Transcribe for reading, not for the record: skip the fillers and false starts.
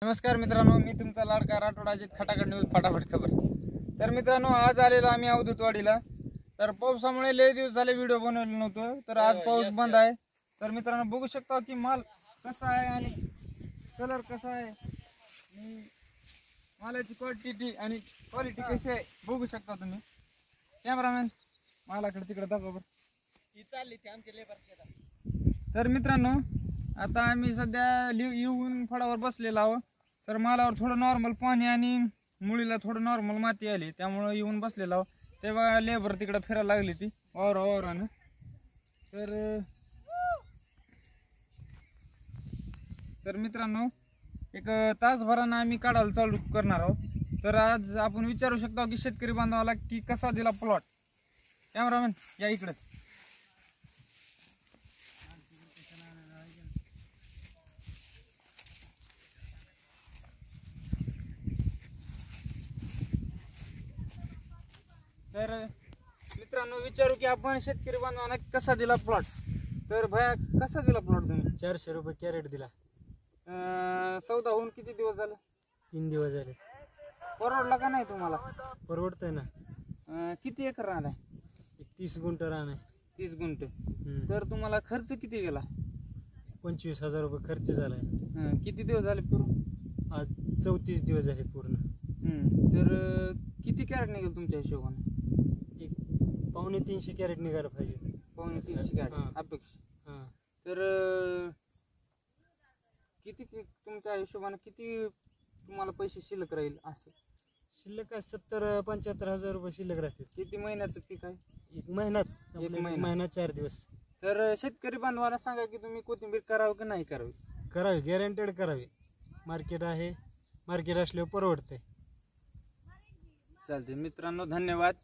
नमस्कार मित्रांनो, मी तुमचा लाडका राठोड अजित खटाखट न्यूज फटाफट खबर। तर मित्रांनो, आज आलेलो आम्ही अवधूतवाडीला। तर पावसामुळे लय दिवस झाले व्हिडिओ बनवले नव्हतं, तर आज पाऊस बंद आहे। तर मित्रांनो बघू शकता की माल कसा आहे आणि कलर कसा आहे आणि मालाची क्वांटिटी आणि क्वालिटी कशी आहे बघू शकता तुम्ही। कॅमेरामॅन मालाकडे तिकडे दाखवा बरं। ही चालली ती आमची लेबर। तर मित्रांनो, आता आम्ही सध्या येऊन फळावर बसलेलो आहोत। तर मालावर थोडं नॉर्मल पाणी आणि मुळीला थोडं नॉर्मल माती आली, त्यामुळे येऊन बसलेलो आहोत। तेव्हा लेबर तिकडे फिरायला लागली ती वावरानं। तर मित्रांनो, एक तासभरानं आम्ही काढायला चालू करणार आहोत। तर आज आपण विचारू शकतो की शेतकरी बांधवाला की कसा दिला प्लॉट। कॅमेरामॅन या इकडे। तर मित्रांनो विचारू की आपण शेतकरी बांधवांना कसा दिला प्लॉट। तर भया कसा दिला प्लॉट तुम्ही? 400 रुपये कॅरेट दिला। सौदा होऊन किती दिवस झाले? 3 दिवस झाले। परवडला का नाही तुम्हाला? परवडतंय ना। किती एकर रान आहे? 30 गुंठ रान आहे। 30 गुंठ। तर तुम्हाला खर्च किती गेला? 25,000 रुपये खर्च झालाय। किती दिवस झाले पूर्ण? आज 34 दिवस झाले पूर्ण। तर किती कॅरेट निघेल तुमच्या हिशोबाने? एक 250 कॅरेट निघायला पाहिजे। 350 कॅरेट अपेक्षा। हां। तर किती तुमच्या हिशोबाने किती तुम्हाला पैसे शिल्लक राहील असं? शिल्लक काय 70-75 रुपये शिल्लक राहते। किती महिन्याचं पीक आहे? एक महिनाच। एक महिना 4 दिवस। तर शेतकरी बांधवांना सांगा की तुम्ही कोथिंबीर करावं की नाही करावी? करावी, गॅरंटेड करावी। मार्केट आहे, मार्केट असल्यावर परवडते। चालते मित्रांनो, धन्यवाद।